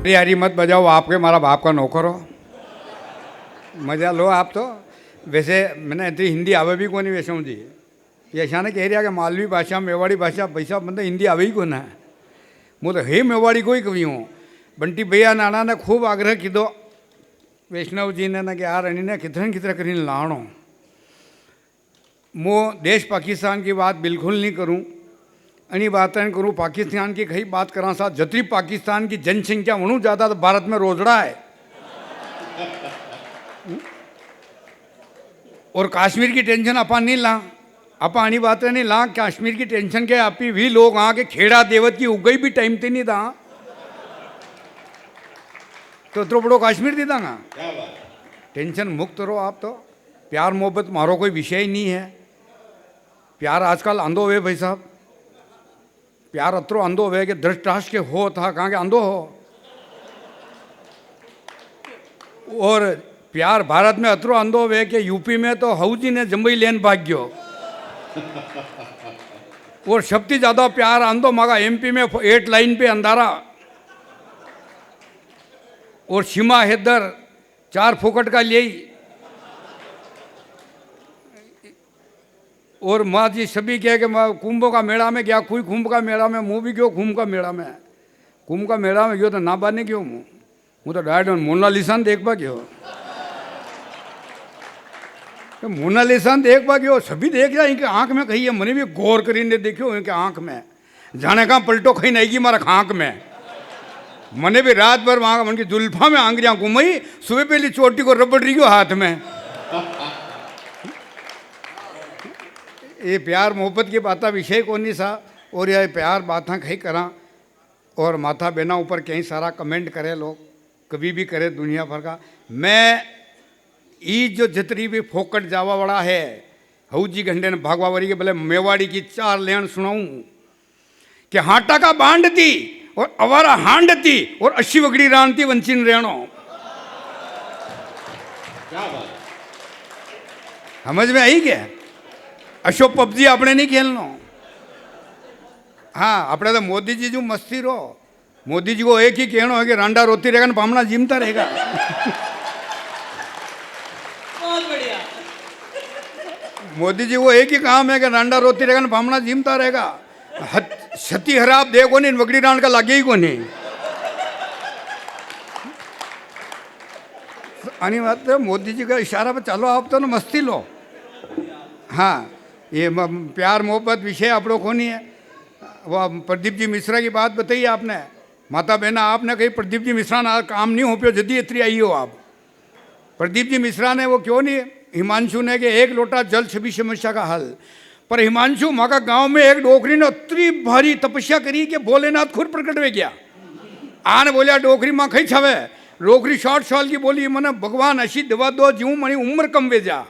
यारी मत बजाओ, आपके मारा बाप का नौकर हो, मजा लो आप तो। वैसे मैंने इतनी हिंदी आवे भी को नहीं वैसे जी, ये ऐसा ने कह रहा कि मालवी भाषा मेवाड़ी भाषा पैसा मतलब हिंदी आवे ही को ना, मैं तो हे मेवाड़ी को ही कवि हूँ। बंटी भैया नाना ने खूब आग्रह कीधो वैष्णव जी ने कि यार अनी ने कितने कितने करीने लाणो। मो देश पाकिस्तान की बात बिल्कुल नहीं करूँ, अनी बातें करूँ पाकिस्तान की कई बात करा साथ। जतरी पाकिस्तान की जनसंख्या वणु ज़्यादा तो भारत में रोजड़ा है। और कश्मीर की टेंशन अपन नहीं ला, अपन आनी बातें नहीं ला। कश्मीर की टेंशन के आप भी लोग वहाँ के खेड़ा देवत की उगई भी टाइम ते नहीं था, तो बड़ो कश्मीर दी दांगा। टेंशन मुक्त रहो आप तो। प्यार मोहब्बत मारो कोई विषय ही नहीं है। प्यार आजकल अंधो हुए भाई साहब, प्यार अतरो अंधो हुए कि धृतराष्ट्र के हो था कहाँ के अंधो हो। और प्यार भारत में अतरो अंधो हुए कि यूपी में तो हऊजी ने जम्बई लेन भाग गयो। और सबसे ज़्यादा प्यार अंधो मांगा एमपी में 8 लाइन पे अंधारा। और सीमा हैदर 4 फोकट का ले। और माँ जी सभी कहे कि मैं कुंभ का मेला में गया, कोई कुंभ का मेला में, मुँह भी गयो कुंभ का मेला में। कुंभ का मेला में गयो तो ना बाने गयो मुँह तो डायरेक्ट मोनालिसा देख पा गयो। मोनालिसा देख पा गयो, सभी देख रहा इनके आँख में कही है, मैंने भी गौर करीने देखियो इनके आँख में, जाने कहाँ पलटो कहीं नहीं की मारा आँख में। मैंने भी रात भर वहाँ उनकी जुल्फा में आंगरियाँ घुमाई, सुबह पहली चोटी को रबड़ रही गयो हाथ में। ये प्यार मोहब्बत की बात विषय को नहीं सा। और यह प्यार बातें कहीं करा और माथा बेना ऊपर कहीं सारा कमेंट करे लोग, कभी भी करे दुनिया भर का। मैं ई जो जितनी भी फोकट जावा वाला है हऊजी घंटे ने भागवा वाली के भले मेवाड़ी की 4 लेन सुनाऊं कि हाटा का बांड थी और अवारा हांड थी और 80 वगड़ी रान थी वंचिन रेणो। समझ में आई क्या? अशोक पबजी आपने नहीं खेलनो। हाँ अपने तो मोदी जी जो मस्ती रो, मोदी जी को एक ही कहना है कि रांडा रोती रहेगा ना पामना जिमता रहेगा। बहुत बढ़िया। मोदी जी को एक ही काम है कि रांडा रोती रहेगा ना पामना जिमता रहेगा। छती हराब दे को नहीं, वगड़ी रान का लागे ही को नहीं। आनी बात है मोदी जी का इशारा पे चलो आप तो ना मस्ती लो। हाँ ये प्यार मोहब्बत विषय आप लोग को नहीं है। वह प्रदीप जी मिश्रा की बात बताई आपने, माता बहना आपने कही प्रदीप जी मिश्रा ना काम नहीं हो पियो जदी इतनी आई हो आप। प्रदीप जी मिश्रा ने वो क्यों नहीं, हिमांशु ने कि 1 लोटा जल सभी समस्या का हल। पर हिमांशु माँ का गाँव में एक डोकरी ने इतनी भारी तपस्या करी कि भोलेनाथ खुद प्रकट हो गया। आने बोलिया डोकरी माँ कहीं छवे, डोकरी 60 साल की बोली मैंने भगवान ऐसी दवा दो जीव मनी उम्र कम वे जा।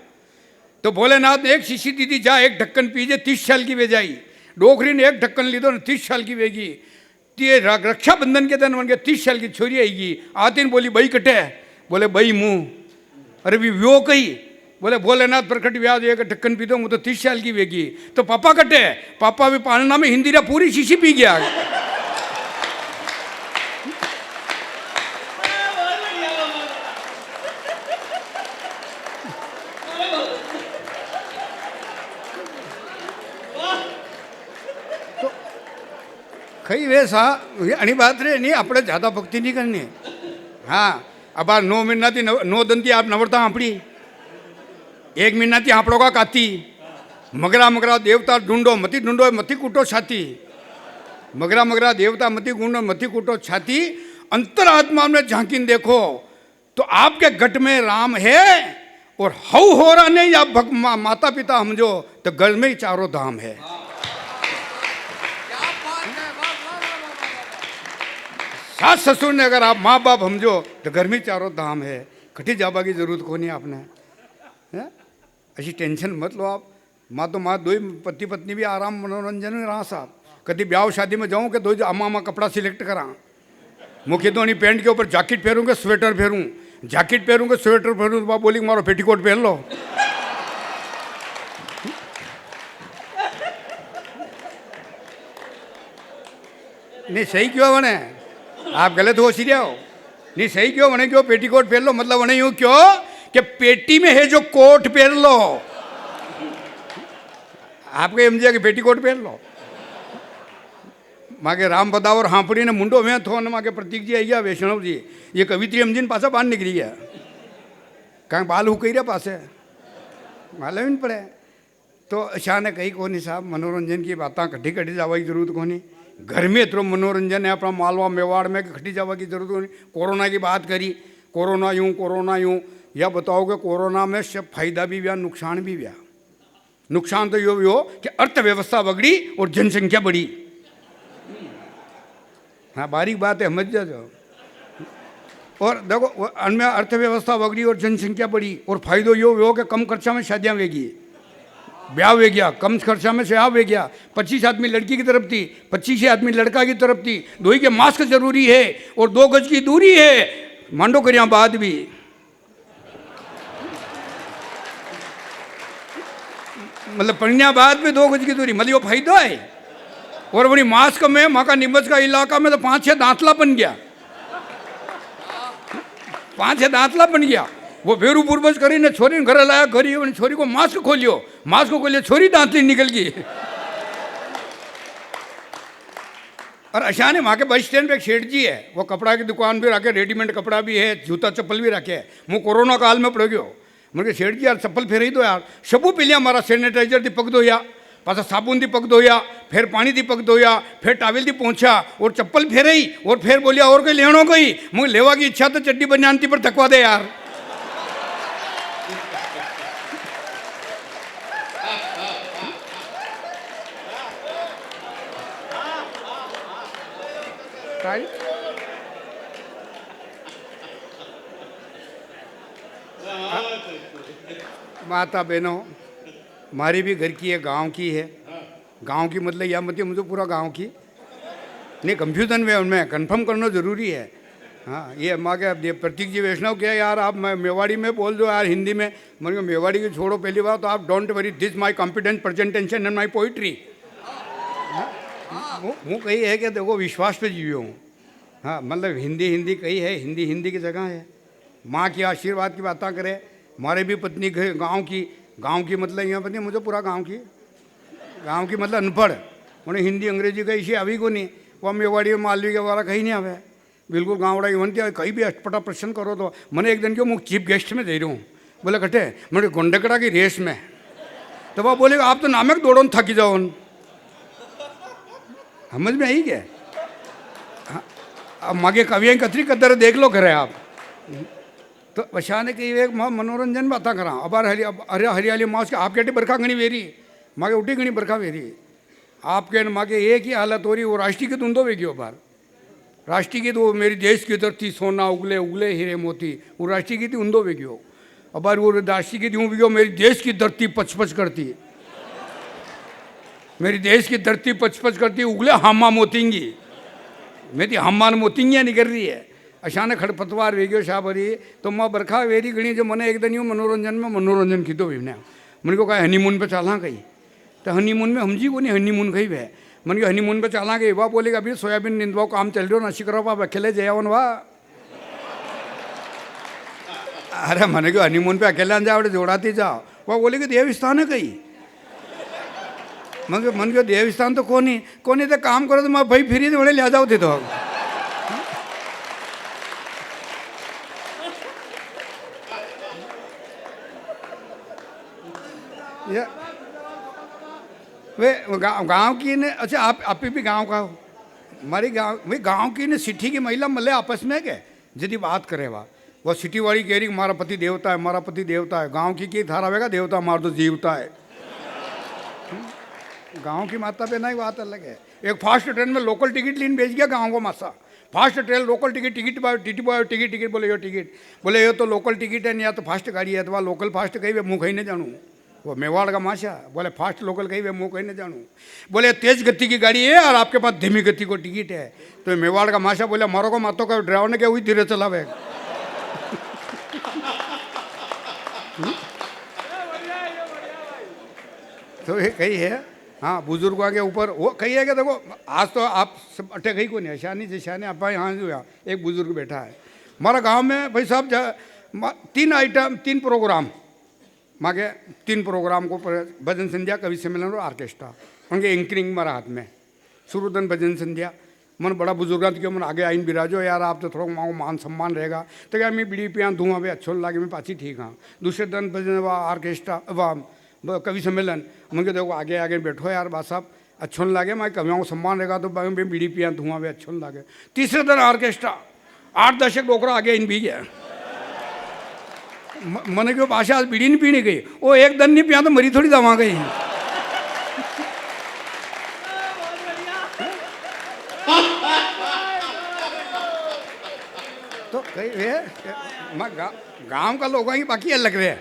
तो भोलेनाथ ने एक शीशी दी थी, जा 1 ढक्कन पीजे 30 साल की वे जाई। डोकरी ने 1 ढक्कन ली दो 30 साल की वेगी। रक्षाबंधन के दिन बन गया 30 साल की छोरी आएगी। आती ने बोली बई कटे, बोले बई मुँह, अरे भी व्यो कही, बोले भोलेनाथ प्रकट व्याज 1 ढक्कन पी दो मुँह तो 30 साल की वेगी। तो पापा कटे, पापा भी पालना में हिंदी पूरी शीशी पी गया। कई वैसा आणि बात रे नहीं अपने ज़्यादा भक्ति नहीं करनी। हाँ अब 9 महीना थी 9 दिन थी आप नवरता आपड़ी, 1 महीना थी आपड़ों का काती। मगरा मगरा देवता ढूंढो मती ढूंढो मती कूटो छाती। मगरा मगरा देवता मती ढूंढो मती कूटो छाती। अंतरात्मा में झांकीन देखो तो आपके गट में राम है और हऊ हो रहा नहीं आप माता पिता समझो तो घर में ही 4 धाम है। सास ससुर ने अगर आप माँ बाप समझो तो घर में 4 धाम है। कटी जाबा की जरूरत को नहीं आपने, ऐसी टेंशन मत लो आप। माँ तो माँ 2 पति पत्नी भी आराम मनोरंजन में रहा साहब। कभी ब्याह शादी में जाऊँ कि 2 अम्मा कपड़ा सिलेक्ट करा, मुख्य तो नहीं पैंट के ऊपर जैकेट पहनूँ कि स्वेटर पहनूँ, जैकेट पहनूँ कि स्वेटर पहनूँ। तो बोली मारो पेटीकोट पहन लो। नहीं सही क्यों बने, आप गलत हो सीरिया हो। नहीं सही क्यों वने क्यों पेटीकोट पहन लो मतलब वने यूं क्यों कि पेटी में है जो कोट पहन लो आपके समझे कि पेटीकोट पहन लो मागे राम बदावर हांपड़ी ने मुंडो में थो ने मागे प्रतीक जी आई गया वैष्णव जी ये कवित्री समझीने पासा बाहर निकली गया कहीं बाल हुकई रहा पासे मालूम ही नहीं पड़े तो अशा ने कही कोनी साहब मनोरंजन की बातें कट्ठी कट्ठी जावा की जरूरत कोनी घर में इतना मनोरंजन है अपना मालवा मेवाड़ में कट्ठी जावा की जरूरत कोनी कोरोना की बात करी कोरोना यूं या बताओ कि कोरोना में सब फायदा भी हुआ नुकसान भी हुआ नुकसान तो यो भी हो कि अर्थव्यवस्था बगड़ी और जनसंख्या बढ़ी हाँ बारीक बात है समझ जाओ और देखो उनमें अर्थव्यवस्था बगड़ी और जनसंख्या बढ़ी और फायदो यो हो कि कम खर्चा में शादियाँ वेगी ब्याह वे गया कम खर्चा में ब्याह वे गया 25 आदमी लड़की की तरफ थी 25 आदमी लड़का की तरफ थी दोई के मास्क जरूरी है और 2 गज की दूरी है मांडो करिया बाद भी मतलब पढ़ने बाद में 2 गज की दूरी मतलब वो फायदा है और वही मास्क में माँ का नीमच का इलाका में तो 5-6 दांतला बन गया 5-6 दांतला बन गया वो भेरू पूर्वज करी ने छोरी घर लाया घरी छोरी को मास्क खोलियो छोरी दांतली निकल गई और अशा ने वहाँ के बस स्टैंड पे एक सेठ जी है वो कपड़ा की दुकान भी रखे रेडीमेड कपड़ा भी है जूता चप्पल भी रखे है मैं कोरोना काल में पड़ गयो मुझे सेठ जी यार चप्पल फेरी दो यार सबू पहले हमारा सैनिटाइजर दी पक धोया पासा साबुन दी पक धोया फिर पानी दी पक धोया फिर टावल दी पहुंचा और चप्पल फेरई और फिर बोलिया और कोई लेनो कोई मुझे लेवा की इच्छा तो चड्डी बनियानती पर थकवा दे यार माता बहनों हमारी भी घर की है गांव की है गांव की मतलब यह मतलब मुझे पूरा गांव की नहीं कंफ्यूजन में उनमें कंफर्म करना जरूरी है हाँ ये माँ के प्रतीक जी वैष्णव क्या यार आप मेवाड़ी में बोल दो यार हिंदी में मैंने मेवाड़ी की छोड़ो पहली बार तो आप don't worry this my competent presentation and my poetry वो कही है कि देखो विश्वास पे जीवियो हूँ हाँ मतलब हिंदी कही है हिंदी की जगह है माँ की आशीर्वाद की बातें करे हमारे भी पत्नी गांव की मतलब यहाँ पत्नी मुझे पूरा गांव की मतलब अनपढ़ उन्हें हिंदी अंग्रेजी कहीं से अभी को नहीं वो मेवाड़ी मालवी के वाला कहीं नहीं आवे बिल्कुल गाँवड़ा इवन क्या कहीं भी अटपटा प्रश्न करो तो मैंने एक दिन क्यों मैं चीफ गेस्ट में दे रहा हूँ बोले कटे मैंने गोंडकड़ा की रेस में तो वह बोले आप तो नामक दौड़ो थकी जाओ समझ में आई क्या अब मागे कवियाँ कतरी कदर देख लो करे आप तो बशा ने कही एक मनोरंजन बात करा अब अरे हरियाली मास के आपके बरखा घनी वेरी मागे उठी घनी बरखा वेरी आपके मागे एक ही हालत हो रही वो राष्ट्रीय गीत ऊंधो वेगियो बार राष्ट्रीय गीत वो मेरी देश की धरती सोना उगले उगले हीरे मोती वो राष्ट्रीय गीत ऊंधो वेगियो अब वो राष्ट्रीय गीत यूँ वेगियो मेरी देश की धरती पचपच करती मेरी देश की धरती पचपच करती उगले हामा मोतींगी मेरी हम्मान मोतिंगियाँ निकल रही है अचानक खड़पतवार वेगियो शाह भरी तो माँ बरखा वेरी गणी जो मैंने एक दिन यूँ मनोरंजन की तो भी मैंने को कहा हनीमून पे चला गई तो हनीमून में हमजी को नहीं हनीमून गई वह मैंने कहा हनीमून पे चला गई वाह बोलेगा अभी सोयाबीन निंदवाओ काम चल रही हो ना शिकरो आप अकेले जयावन वाह अरे मैंने कहा हनीमून पे अकेले जाओ जोड़ाती जाओ वह बोलेगी देव स्थान है कहीं मन को देव स्थान तो कोनी तो काम करो तो मैं भाई फिरी तो बड़े ले जाओ थे तो वे गांव की ने अच्छा आप भी गांव का हो हमारी गांव की ने सिटी की महिला मल्ले आपस में के यदि बात करे वो सिटी वाली कह रही हमारा पति देवता है हमारा पति देवता है गांव की धारा वेगा देवता हमारा तो जीवता है गांव की माता पे ना ही बात अलग है एक फास्ट ट्रेन में लोकल टिकट लीन भेज गया गांव को मासा फास्ट ट्रेन लोकल टिकट बोले यो तो लोकल टिकट है या तो फास्ट गाड़ी है तो लोकल फास्ट कही मुँह कहीं नहीं जानूँ वो मेवाड़ का माशा बोले फास्ट लोकल कही मुँह कहीं नहीं जानूँ बोले तेज गति की गाड़ी है और आपके पास धीमी गति को टिकट है तो मेवाड़ का माशा बोले मारो को मातो का ड्राइवर ने क्या हुई धीरे चलावे तो ये कही है हाँ बुजुर्गों के ऊपर वो कही है कि देखो आज तो आप सब अटे गई को नहीं शानी जैशानी आप यहाँ जो एक बुजुर्ग बैठा है हमारा गांव में भाई साहब 3 प्रोग्राम मांगे, 3 प्रोग्राम को भजन संध्या, कवि सम्मेलन और ऑर्केस्ट्रा उनके एंकरिंग मारा हाथ में। शुरुदन भजन संध्या मन बड़ा बुजुर्ग क्यों मन आगे आइन बिराजो यार, आप तो थोड़ा माओ मान सम्मान रहेगा, तो क्या मैं बीड़ी पिया धुआं वे अच्छो लागे, मैं पाची ठीक हाँ। दूसरे दिन भजन व ऑर्केस्ट्रा व कवि सम्मेलन, मुझे देखो आगे आगे बैठो यार बात साहब, अच्छो न लागे, मैं कवियों को सम्मान रहेगा तो मैं बीड़ी पिया धुआं वे अच्छो न लागे। तीसरे दिन ऑर्केस्ट्रा 8 दशक डोकरा आगे इन भी गया, मन क्यों भाषा बीड़ी नहीं पीने गई, वो एक दिन नहीं पिया तो मरी थोड़ी दवा गई। तो कई वे गांव का लोगों की बाकी अलग रहे,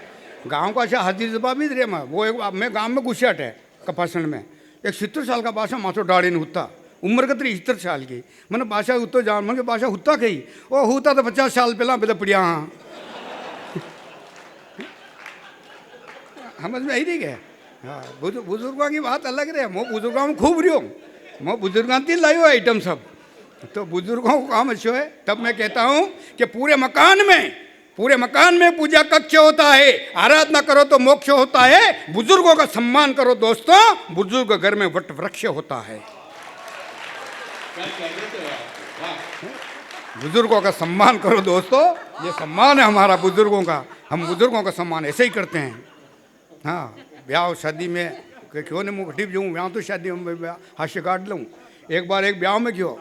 गांव का अच्छा हाजिर जवाब भी रहे। वो एक मैं गांव में घुसियाट है कपासन में, एक 70 साल का बादशाह माथो डाड़ी ने हुता, उम्र का 73 साल की, मैंने बादशाह उत्तो जान मन के बादशाह हुता कही, वो हुता तो 50 साल पहला बेटा पड़िया हाँ। समझ में आई थी क्या? हाँ, बुजुर्गों की बात अलग रहे, मैं बुजुर्गों में खूब रही हूँ, मैं बुजुर्गों तीन लाई हो आइटम सब, तो बुजुर्गों को काम अच्छो है। तब मैं कहता हूँ कि पूरे मकान में पूजा कक्ष होता है, आराधना करो तो मोक्ष होता है, बुजुर्गों का सम्मान करो दोस्तों, बुजुर्ग घर में वट वृक्ष होता है। बुजुर्गों का सम्मान करो दोस्तों, ये सम्मान है हमारा बुजुर्गों का, हम बुजुर्गों का सम्मान ऐसे ही करते हैं। हाँ, ब्याह शादी में क्यों नहीं मुँह टिप जाऊँ, ब्याह तो शादी में हास्य काट लूँ। एक बार एक ब्याह में क्यों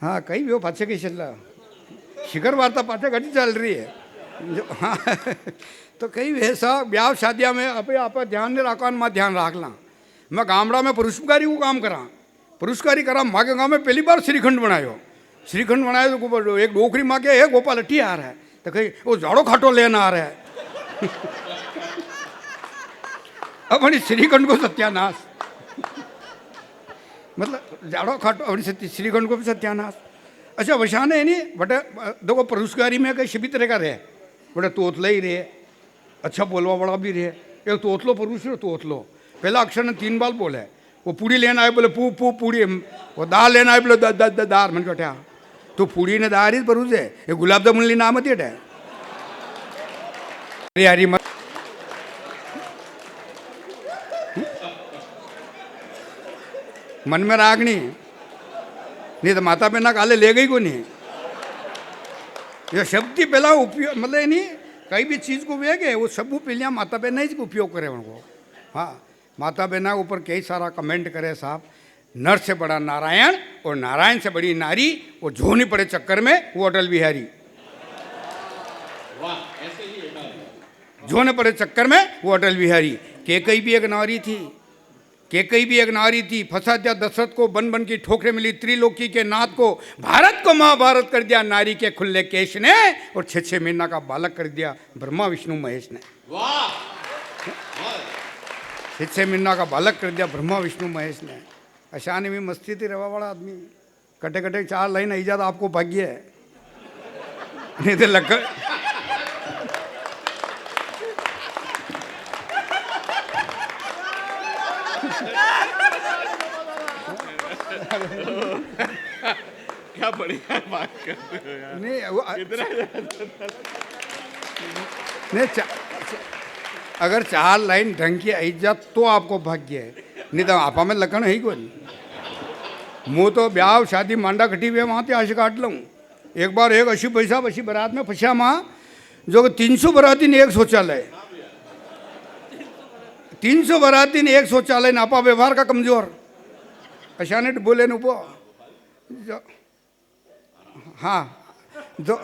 हाँ कहीं भी हो पाछे कहीं चल रहा, शिखर वार्ता पाछे घटी चल रही है जो, हाँ तो कहीं ऐसा ब्याह शादियाँ में आप ध्यान नहीं रखा, मैं ध्यान रख ला। मैं गामड़ा में पुरुषकारी को काम करा, पुरुषकारी करा, माँ के गाँव में पहली बार श्रीखंड बनायो तो एक डोकरी माँ के गोपाल अट्टी आ रहा है, तो कहीं वो झाड़ो खाटो लेना आ रहा है। अब श्रीखंड को सत्यानाश, मतलब जाड़ो खाटो अपनी श्रीखंड को भी सत्यानाश। अच्छा वशान है नहीं बटे देखो पुरुषकारी में कहीं शिवित तरह का रहे, बटे तोतला ही रहे, अच्छा बोलवा बड़ा भी रहे। एक तोतलो पुरुष रो तोतलो, पहला अक्षर ने 3 बार बोले, वो पूड़ी लेना आए बोले पू पू पूड़ी, वो दाल लेना आए बोले दार मन कट्या, तो पूड़ी ने दार ही परूस है, ये गुलाब जामुन ली नाम है यारी मत मन में रागनी नहीं तो माता पिता काले ले गई को नहीं। ये शब्द ही पहला उपयोग मतलब नहीं कई भी चीज़ को वेग है वो सब पहले माता पिता ही उपयोग करे उनको। हाँ माता पिता ऊपर कई सारा कमेंट करे साहब, नर से बड़ा नारायण और नारायण से बड़ी नारी, वो झोनी पड़े चक्कर में वो अटल बिहारी, झोने पड़े चक्कर में वो अटल बिहारी। केकई भी एक नारी थी, केकई भी एक नारी थी, फंसा दिया दशरथ को, बन बन की ठोकरें मिली त्रिलोकी के नाथ को, भारत को महाभारत कर दिया नारी के खुले केश ने, और 6 महीना का बालक कर दिया ब्रह्मा विष्णु महेश ने। 6 महीना का बालक कर दिया ब्रह्मा विष्णु महेश ने। अशानी में मस्ती थी रवा वाला आदमी, कटे कटे 4 लाइन आई जाता आपको भाग्य है, नहीं तो लग क्या बढ़िया बात करते हो यार। नहीं अगर 4 लाइन ढंग की आई जात तो आपको भाग्य है, नहीं तो आपा में लखन है ही कोई। मुँह तो ब्याह शादी मांडा कटी हुए वहाँ ते आश काट लूँ। एक बार एक 80 पैसा बसी बारात में फंसा माँ, जो 300 बराती ने एक शौचालय, 300 बराती ने एक शौचालय, नापा व्यवहार का कमजोर अशाने बोले न वो हाँ जो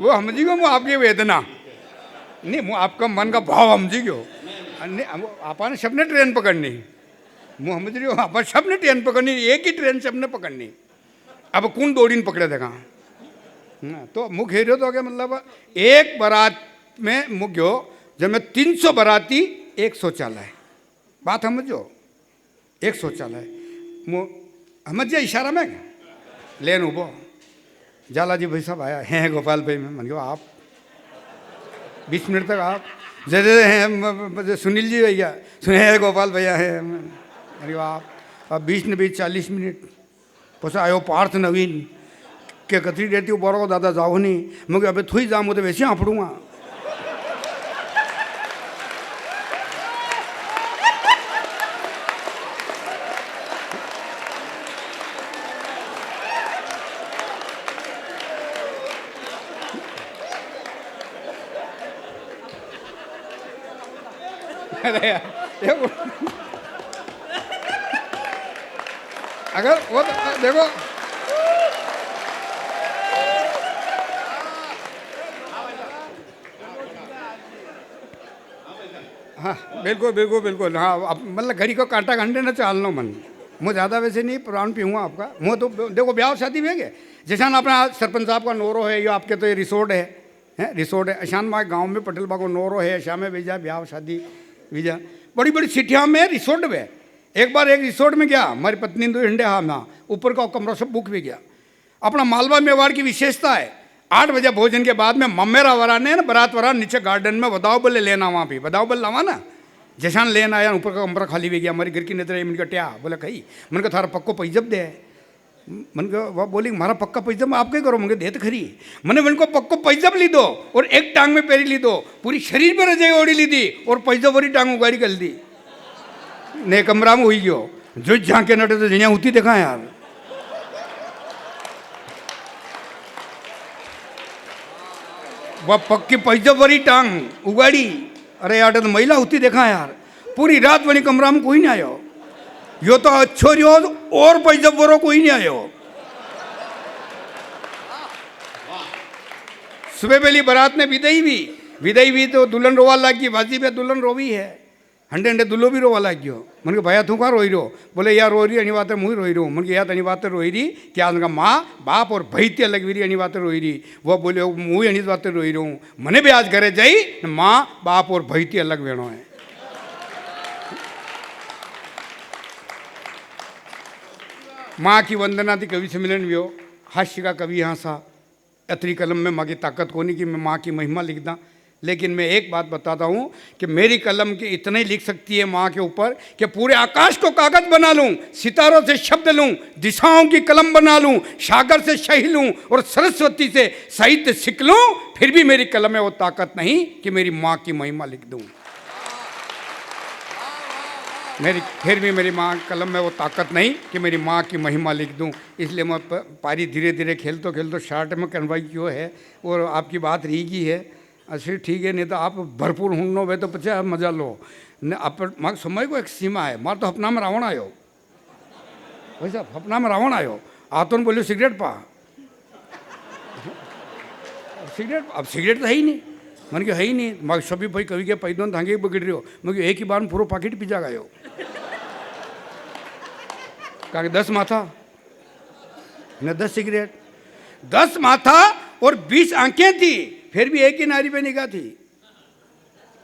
वो समझी गो मुँह आपकी वेदना नहीं, मुँह आपका मन का भाव समझी गयो। आप ने सबने ट्रेन पकड़नी, मुँह समझ रही हो, आप सबने ट्रेन पकड़नी, एक ही ट्रेन सबने पकड़नी। अब कौन दौड़ी पकड़े देखा तो मुँह घेरियो तो क्या मतलब एक बारात में मुँह गयो जब मैं 300 बराती एक शौचालय, बात समझो, एक शौचालय मुँह समझ जाए इशारा में लेन उबो जाला जी भाई साहब आया हैं गोपाल भाई में मन गयो आप 20 मिनट तक आप जैसे हैं सुनील जी भैया सुने गोपाल भैया हैं, अरे आप अब 20 ने 40 मिनिट પછી આવ્યો પાર્થ નવીન કે કથરી રહેતી બરો દાદા જાઓ નહીં મેં કહ્યું હવે થોઈ જામ તો વેસી આપણું अरे यार अगर वो देखो हाँ बिल्कुल बिल्कुल बिल्कुल हाँ अब मतलब घड़ी को कांटा घंटे न चालनो मन मुँह ज़्यादा वैसे नहीं प्राण पीऊँगा आपका मुँह तो देखो ब्याह शादी में है जैसा ना अपना सरपंच साहब का नोरो है ये आपके तो ये रिसोर्ट है रिसोर्ट है अशान माँ गाँव में पटेल बा को नोरो है अशा में भेजा ब्याह शादी वीजा बड़ी बड़ी सिटियाँ में रिसोर्ट में एक बार एक रिसोर्ट में गया हमारी पत्नी दो हिंडे हाँ ना ऊपर का कमरा सब बुक भी गया अपना मालवा मेवाड़ की विशेषता है 8 बजे भोजन के बाद में मम्मेरा वरा ने ना बारात वरा नीचे गार्डन में बदाव बल्ले लेना वहाँ पे बदाव बल लावा ना जैसान लेना आया ऊपर का कमरा खाली भी गया हमारी घर की नजर मन का ट्या बोला कही मन का थारा पक्को पैजब दे मन को वह बोली मारा पक्का पैजब आप क्या करो मुझे देत खरी मैंने मन को पक्को पैजब ली दो और एक टांग में पैरी ली दो पूरी शरीर पर रजाई ओढ़ी ली दी और पैजब वाली टांग उगाड़ी कर दी ने कमरा में हुई गयो जो झांके नटे तो जनिया होती देखा यार वह पक्की पैजब वाली टांग उगाड़ी अरे यार तो महिला होती देखा यार पूरी रात वाली कमरा में कोई नहीं आयो यो तो अच्छो रियो और पैजब वरो कोई नहीं आयो सुबह पहली बारात ने विदाई भी तो दुल्हन रोवा लाग गई बाजी पे दुल्हन रोवी है हंडे हंडे दुल्लो भी रोवा लाग गयो मन के भैया तू कहाँ रोई रो बोले यार रो रही अनिवार्य मुँह रोई रो मन के याद अनिवार्य रोई रही क्या उनका माँ बाप और भैती अलग भी रही अनिवार्य रोई रही वह बोले मुँह अनिवार्य रोई रो मने भी आज घरे जाई माँ बाप और भैती अलग वेणो है माँ की वंदना थी कवि सम्मेलन व्यो हास्य का कवि यहाँ सा अतरी कलम में माँ की ताकत को नहीं कि मैं माँ की महिमा लिख दा लेकिन मैं एक बात बताता हूँ कि मेरी कलम के इतने लिख सकती है माँ के ऊपर कि पूरे आकाश को कागज बना लूँ सितारों से शब्द लूँ दिशाओं की कलम बना लूँ सागर से शही लूँ और सरस्वती से साहित्य सीख लूँ फिर भी मेरी कलम में वो ताकत नहीं कि मेरी माँ की महिमा लिख दूँ फिर भी मेरी माँ कलम में वो ताकत नहीं कि मेरी माँ की महिमा लिख दूं इसलिए मैं पारी धीरे धीरे खेलते खेलते शार्ट में कन्वाई क्यों है और आपकी बात रही है अच्छा ठीक है नहीं तो आप भरपूर हुनो वे तो पचे मजा लो न आप मार समय को एक सीमा है मार तो अपना में रावण आयो वैसा अपना में रावण आयो आतो बोलियो सिगरेट पा सिगरेट अब सिगरेट तो है ही नहीं मन के है ही नहीं मार सभी भाई कवि के पैदों धांगे बगड़ रही हो मैं एक ही बार में पूरा पाकिट पिजा गयो कारण 10 माथा न 10 सिगरेट 10 माथा और 20 आंखें थी फिर भी एक ही नारी पे निगाह थी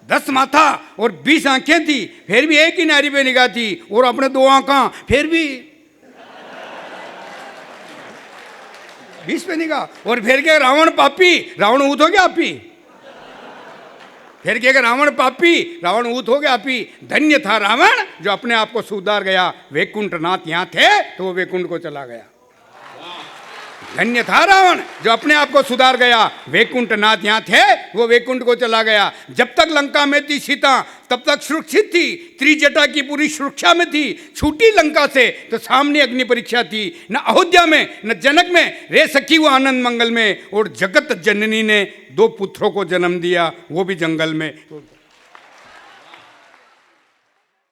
10 माथा और 20 आंखें थी फिर भी एक ही नारी पे निगाह थी और अपने 2 आंखा फिर भी 20 पे निगाह और फिर क्या रावण पापी रावण ऊत हो गया आपी फिर क्या रावण पापी रावण ऊत हो गया आपी धन्य था रावण जो अपने आप को सुधार गया वैकुंठ नाथ यहाँ थे तो वो वैकुंठ को चला गया धन्य था रावण जो अपने आप को सुधार गया वैकुंठ नाथ यहाँ थे वो वैकुंठ को चला गया जब तक लंका में थी सीता तब तक सुरक्षित थी त्रिजटा की पूरी सुरक्षा में थी छूटी लंका से तो सामने अग्नि परीक्षा थी न अयोध्या में न जनक में रह सकी वो आनंद मंगल में और जगत जननी ने 2 पुत्रों को जन्म दिया वो भी जंगल में